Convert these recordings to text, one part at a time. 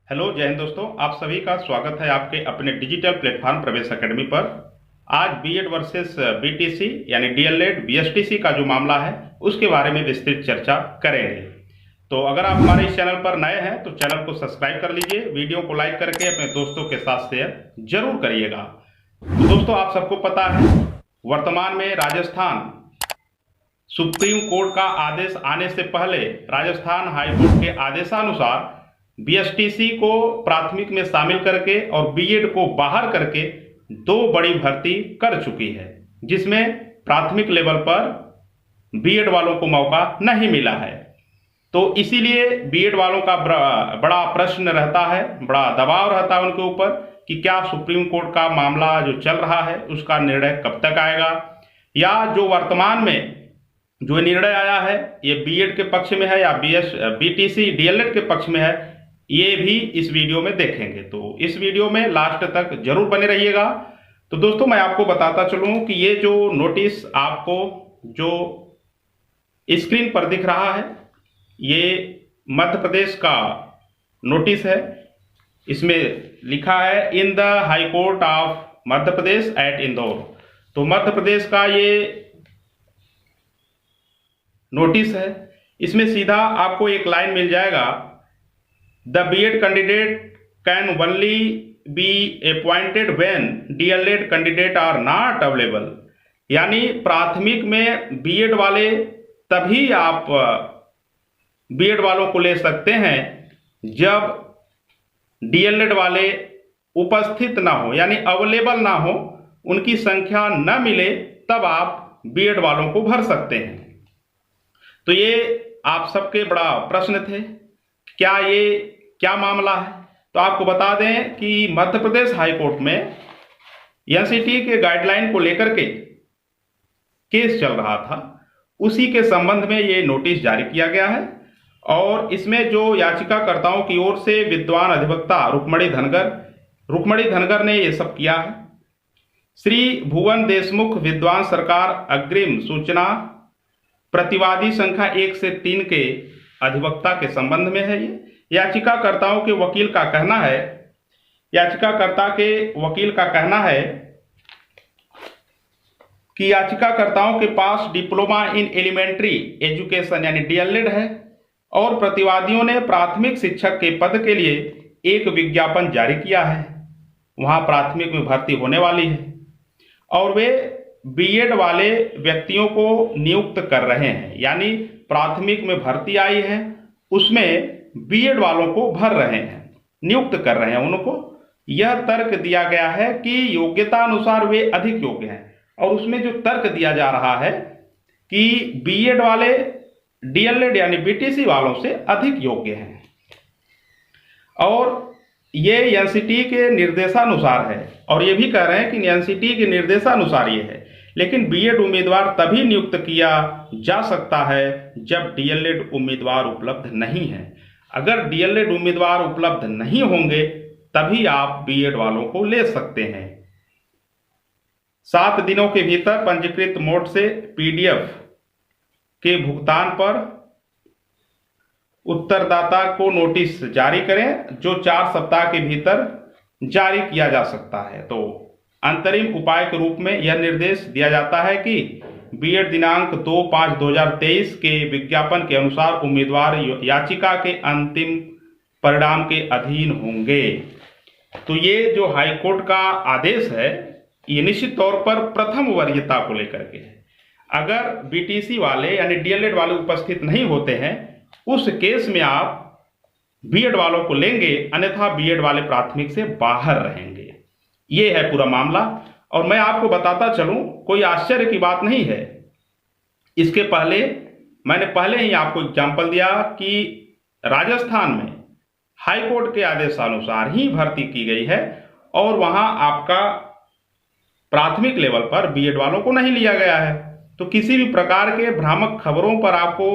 Hello जय हिंद दोस्तों, आप सभी का स्वागत है आपके अपने डिजिटल प्लेटफॉर्म प्रवेश एकेडमी पर। आज बीएड वर्सेस बीटीसी यानी डीएलएड बीएसटीसी का जो मामला है उसके बारे में विस्तृत चर्चा करेंगे। तो अगर आप हमारे इस चैनल पर नए हैं तो चैनल को सब्सक्राइब कर लीजिए, वीडियो को लाइक करके अपने दोस्तों के साथ शेयर जरूर करिएगा। तो दोस्तों, आप सबको पता है वर्तमान में राजस्थान सुप्रीम कोर्ट का आदेश आने से पहले राजस्थान हाईकोर्ट के आदेशानुसार बीएसटीसी को प्राथमिक में शामिल करके और बीएड को बाहर करके दो बड़ी भर्ती कर चुकी है, जिसमें प्राथमिक लेवल पर बीएड वालों को मौका नहीं मिला है। तो इसीलिए बीएड वालों का बड़ा प्रश्न रहता है, बड़ा दबाव रहता है उनके ऊपर कि क्या सुप्रीम कोर्ट का मामला जो चल रहा है उसका निर्णय कब तक आएगा, या जो वर्तमान में जो निर्णय आया है ये बीएड के पक्ष में है या बीटीसी डीएलएड के पक्ष में है, ये भी इस वीडियो में देखेंगे। तो इस वीडियो में लास्ट तक जरूर बने रहिएगा। तो दोस्तों, मैं आपको बताता चलूं कि ये जो नोटिस आपको जो स्क्रीन पर दिख रहा है ये मध्य प्रदेश का नोटिस है। इसमें लिखा है in the high court of Madhya Pradesh at Indore. तो मध्य प्रदेश का ये नोटिस है। इसमें सीधा आपको एक लाइन मिल जाएगा, the BEd candidate can only be appointed when DElEd candidate are not available. यानी प्राथमिक में बीएड वाले तभी आप बीएड वालों को ले सकते हैं जब डीएलएड वाले उपस्थित ना हो, यानी अवेलेबल ना हो, उनकी संख्या न मिले, तब आप बीएड वालों को भर सकते हैं। तो ये आप सबके बड़ा प्रश्न थे, क्या मामला है। तो आपको बता दें कि मध्य प्रदेश हाईकोर्ट में एनसीटी के गाइडलाइन को लेकर के केस चल रहा था, उसी के संबंध में ये नोटिस जारी किया गया है। और इसमें जो याचिकाकर्ताओं की ओर से विद्वान अधिवक्ता रुक्मणी धनगर ने ये सब किया है। श्री भुवन देशमुख विद्वान सरकार अग्रिम सूचना प्रतिवादी संख्या 1 से 3 के अधिवक्ता के संबंध में है। ये याचिकाकर्ता के वकील का कहना है कि याचिकाकर्ताओं के पास डिप्लोमा इन एलिमेंट्री एजुकेशन यानी डीएलएड है और प्रतिवादियों ने प्राथमिक शिक्षक के पद के लिए एक विज्ञापन जारी किया है। वहां प्राथमिक में भर्ती होने वाली है और वे बीएड वाले व्यक्तियों को नियुक्त कर रहे हैं, यानी प्राथमिक में भर्ती आई है उसमें बीएड वालों को भर रहे हैं, नियुक्त कर रहे हैं उनको। यह तर्क दिया गया है कि योग्यता अनुसार वे अधिक योग्य हैं, और उसमें जो तर्क दिया जा रहा है कि बीएड वाले डीएलएड यानी बीटीसी वालों से अधिक योग्य हैं, और ये एनसीटी के निर्देशानुसार है। और ये भी कह रहे हैं कि एनसीटी के निर्देशानुसार ये है, लेकिन बीएड उम्मीदवार तभी नियुक्त किया जा सकता है जब डीएलएड उम्मीदवार उपलब्ध नहीं है। अगर डीएलएड उम्मीदवार उपलब्ध नहीं होंगे तभी आप बीएड वालों को ले सकते हैं। 7 दिनों के भीतर पंजीकृत मोड से पीडीएफ के भुगतान पर उत्तरदाता को नोटिस जारी करें, जो 4 सप्ताह के भीतर जारी किया जा सकता है। तो अंतरिम उपाय के रूप में यह निर्देश दिया जाता है कि बीएड दिनांक 2/5/2023 के विज्ञापन के अनुसार उम्मीदवार याचिका के अंतिम परिणाम के अधीन होंगे। तो ये जो हाईकोर्ट का आदेश है ये निश्चित तौर पर प्रथम वरीयता को लेकर के है। अगर बीटीसी वाले यानी डीएलएड वाले उपस्थित नहीं होते हैं उस केस में आप बीएड वालों को लेंगे, अन्यथा बीएड वाले प्राथमिक से बाहर रहेंगे। ये है पूरा मामला। और मैं आपको बताता चलूं, कोई आश्चर्य की बात नहीं है। इसके पहले मैंने ही आपको एग्जाम्पल दिया कि राजस्थान में हाईकोर्ट के आदेशानुसार ही भर्ती की गई है और वहां आपका प्राथमिक लेवल पर बीएड वालों को नहीं लिया गया है। तो किसी भी प्रकार के भ्रामक खबरों पर आपको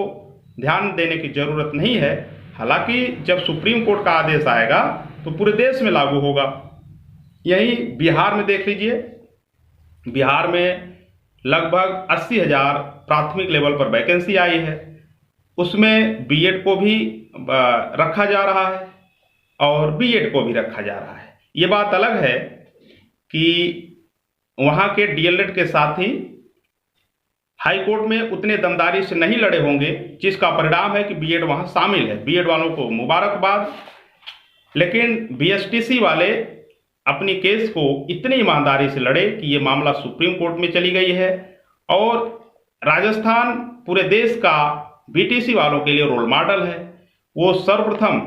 ध्यान देने की जरूरत नहीं है। हालांकि जब सुप्रीम कोर्ट का आदेश आएगा तो पूरे देश में लागू होगा। यही बिहार में देख लीजिए, बिहार में लगभग 80,000 प्राथमिक लेवल पर वैकेंसी आई है, उसमें बीएड को भी रखा जा रहा है। और बीएड को भी रखा जा रहा है। ये बात अलग है कि वहाँ के डीएलएड के साथी हाई कोर्ट में उतने दमदारी से नहीं लड़े होंगे, जिसका परिणाम है कि बीएड वहाँ शामिल है। बीएड वालों को मुबारकबाद। लेकिन बीएसटीसी वाले अपनी केस को इतनी ईमानदारी से लड़े कि ये मामला सुप्रीम कोर्ट में चली गई है और राजस्थान पूरे देश का बीटीसी वालों के लिए रोल मॉडल है। वो सर्वप्रथम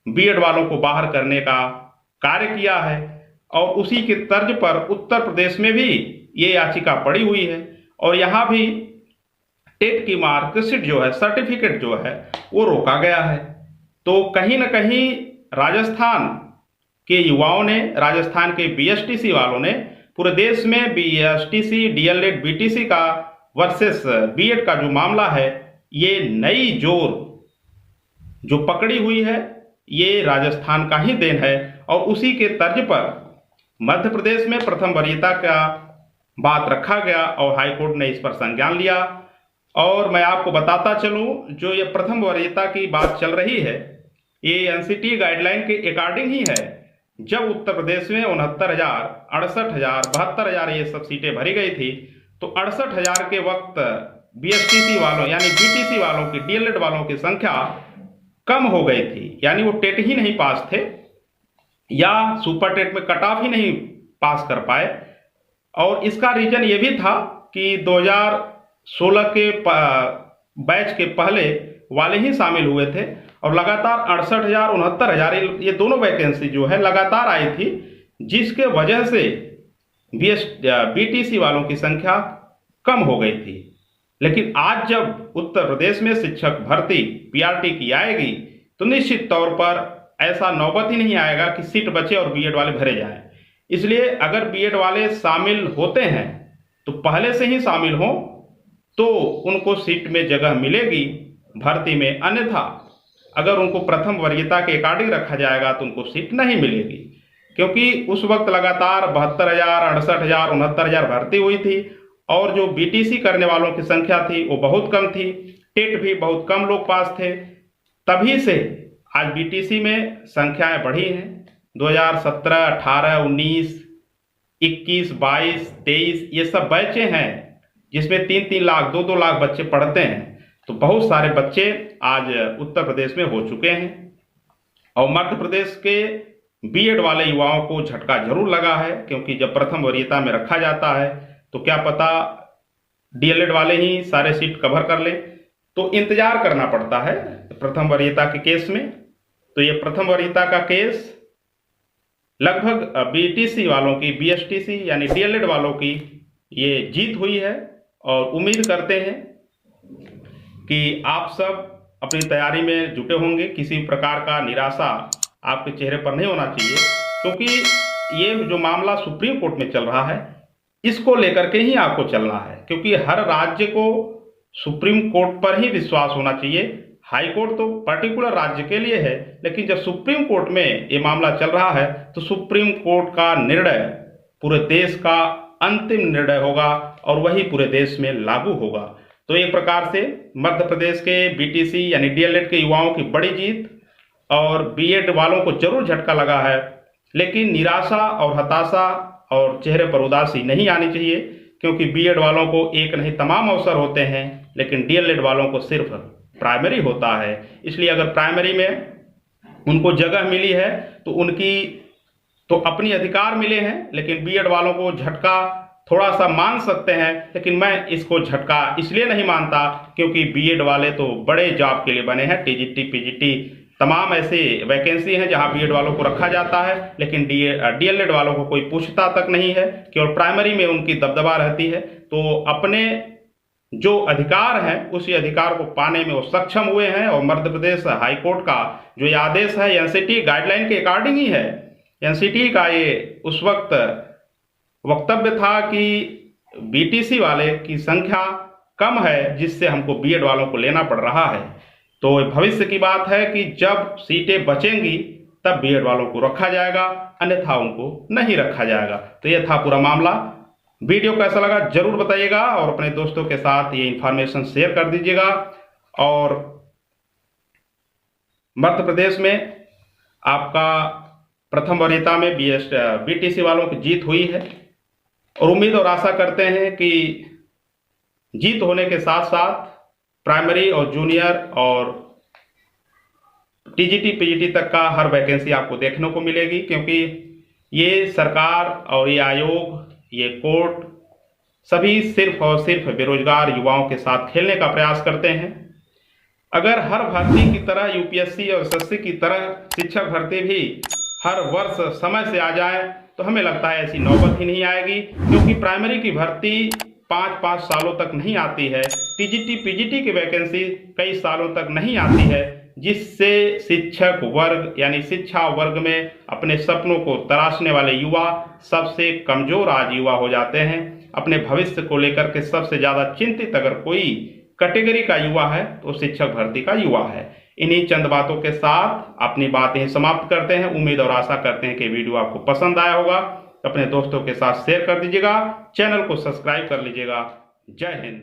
बीएड वालों को बाहर करने का कार्य किया है और उसी के तर्ज पर उत्तर प्रदेश में भी ये याचिका पड़ी हुई है और यहाँ भी टेट की मार्कशीट जो है, सर्टिफिकेट जो है, वो रोका गया है। तो कहीं ना कहीं राजस्थान के युवाओं ने, राजस्थान के बीएसटीसी वालों ने पूरे देश में बीएसटीसी, डीएलएड, बीटीसी का वर्सेस बीएड का जो मामला है, ये नई जोर जो पकड़ी हुई है, ये राजस्थान का ही देन है। और उसी के तर्ज पर मध्य प्रदेश में प्रथम वरीयता का बात रखा गया और हाई कोर्ट ने इस पर संज्ञान लिया। और मैं आपको बताता चलूं, जो ये प्रथम वरीयता की बात चल रही है, ये एनसीटी गाइडलाइन के अकॉर्डिंग ही है। जब उत्तर प्रदेश में 69,000, 68,000, 72,000 ये सब सीटें भरी गई थी, तो 68,000 के वक्त बीएसटीसी वालों यानी बीटीसी वालों की, डीएलएड वालों की संख्या कम हो गई थी। यानी वो टेट ही नहीं पास थे या सुपर टेट में कट ऑफ ही नहीं पास कर पाए। और इसका रीजन ये भी था कि 2016 के बैच के पहले वाले ही शामिल हुए थे और लगातार 68,000, 69,000 ये दोनों वैकेंसी जो है लगातार आई थी, जिसके वजह से बीटीसी वालों की संख्या कम हो गई थी। लेकिन आज जब उत्तर प्रदेश में शिक्षक भर्ती पीआरटी की आएगी, तो निश्चित तौर पर ऐसा नौबत ही नहीं आएगा कि सीट बचे और बीएड वाले भरे जाएं। इसलिए अगर बीएड वाले शामिल होते हैं तो पहले से ही शामिल हों तो उनको सीट में जगह मिलेगी भर्ती में। अन्यथा अगर उनको प्रथम वरीयता के अकॉर्डिंग रखा जाएगा तो उनको सीट नहीं मिलेगी, क्योंकि उस वक्त लगातार 72,000, 68,000, 69,000 भर्ती हुई थी और जो बीटीसी करने वालों की संख्या थी वो बहुत कम थी। टेट भी बहुत कम लोग पास थे। तभी से आज बीटीसी में संख्याएं बढ़ी हैं। 2017, 18, 19, 21, 22, 23 ये सब बैचे हैं जिसमें 3-3 लाख, 2-2 लाख बच्चे पढ़ते हैं। तो बहुत सारे बच्चे आज उत्तर प्रदेश में हो चुके हैं और मध्य प्रदेश के बीएड वाले युवाओं को झटका जरूर लगा है, क्योंकि जब प्रथम वरीयता में रखा जाता है तो क्या पता डीएलएड वाले ही सारे सीट कवर कर लें, तो इंतजार करना पड़ता है प्रथम वरीयता के केस में। तो ये प्रथम वरीयता का केस लगभग बीटीसी वालों की, बीएसटीसी यानी डीएलएड वालों की ये जीत हुई है और उम्मीद करते हैं कि आप सब अपनी तैयारी में जुटे होंगे। किसी प्रकार का निराशा आपके चेहरे पर नहीं होना चाहिए, क्योंकि ये जो मामला सुप्रीम कोर्ट में चल रहा है इसको लेकर के ही आपको चलना है, क्योंकि हर राज्य को सुप्रीम कोर्ट पर ही विश्वास होना चाहिए। हाई कोर्ट तो पर्टिकुलर राज्य के लिए है, लेकिन जब सुप्रीम कोर्ट में ये मामला चल रहा है तो सुप्रीम कोर्ट का निर्णय पूरे देश का अंतिम निर्णय होगा और वही पूरे देश में लागू होगा। तो एक प्रकार से मध्य प्रदेश के बीटीसी यानी डीएलएड के युवाओं की बड़ी जीत और बीएड वालों को जरूर झटका लगा है, लेकिन निराशा और हताशा और चेहरे पर उदासी नहीं आनी चाहिए, क्योंकि बीएड वालों को एक नहीं तमाम अवसर होते हैं, लेकिन डीएलएड वालों को सिर्फ प्राइमरी होता है। इसलिए अगर प्राइमरी में उनको जगह मिली है तो उनकी तो अपनी अधिकार मिले हैं, लेकिन बीएड वालों को झटका थोड़ा सा मान सकते हैं। लेकिन मैं इसको झटका इसलिए नहीं मानता क्योंकि बीएड वाले तो बड़े जॉब के लिए बने हैं। टीजीटी, पीजीटी तमाम ऐसे वैकेंसी हैं जहां बीएड वालों को रखा जाता है, लेकिन डीएलएड वालों को कोई पूछता तक नहीं है, केवल प्राइमरी में उनकी दबदबा रहती है। तो अपने जो अधिकार है उसी अधिकार को पाने में वो सक्षम हुए हैं और मध्य प्रदेश हाई कोर्ट का जो ये आदेश है एनसीटी गाइडलाइन के अकॉर्डिंग ही है। एनसीटी का ये उस वक्त वक्तव्य था कि बीटीसी वाले की संख्या कम है, जिससे हमको बीएड वालों को लेना पड़ रहा है। तो भविष्य की बात है कि जब सीटें बचेंगी तब बीएड वालों को रखा जाएगा, अन्यथा उनको नहीं रखा जाएगा। तो ये था पूरा मामला। वीडियो कैसा लगा जरूर बताइएगा और अपने दोस्तों के साथ ये इंफॉर्मेशन शेयर कर दीजिएगा। और मध्य प्रदेश में आपका प्रथम वरीयता में बीटीसी वालों की जीत हुई है और उम्मीद और आशा करते हैं कि जीत होने के साथ साथ प्राइमरी और जूनियर और टीजीटी पीजीटी तक का हर वैकेंसी आपको देखने को मिलेगी, क्योंकि ये सरकार और ये आयोग, ये कोर्ट सभी सिर्फ और सिर्फ बेरोजगार युवाओं के साथ खेलने का प्रयास करते हैं। अगर हर भर्ती की तरह यूपीएससी और एसएससी की तरह शिक्षक भर्ती भी हर वर्ष समय से आ जाए तो हमें लगता है ऐसी नौबत ही नहीं आएगी, क्योंकि प्राइमरी की भर्ती 5-5 सालों तक नहीं आती है, टीजीटी पीजीटी की वैकेंसी कई सालों तक नहीं आती है, जिससे शिक्षक वर्ग यानी शिक्षा वर्ग में अपने सपनों को तराशने वाले युवा सबसे कमजोर आज युवा हो जाते हैं। अपने भविष्य को लेकर के सबसे ज़्यादा चिंतित अगर कोई कैटेगरी का युवा है तो शिक्षक भर्ती का युवा है। इन्हीं चंद बातों के साथ अपनी बातें समाप्त करते हैं। उम्मीद और आशा करते हैं कि वीडियो आपको पसंद आया होगा। अपने दोस्तों के साथ शेयर कर दीजिएगा, चैनल को सब्सक्राइब कर लीजिएगा। जय हिंद।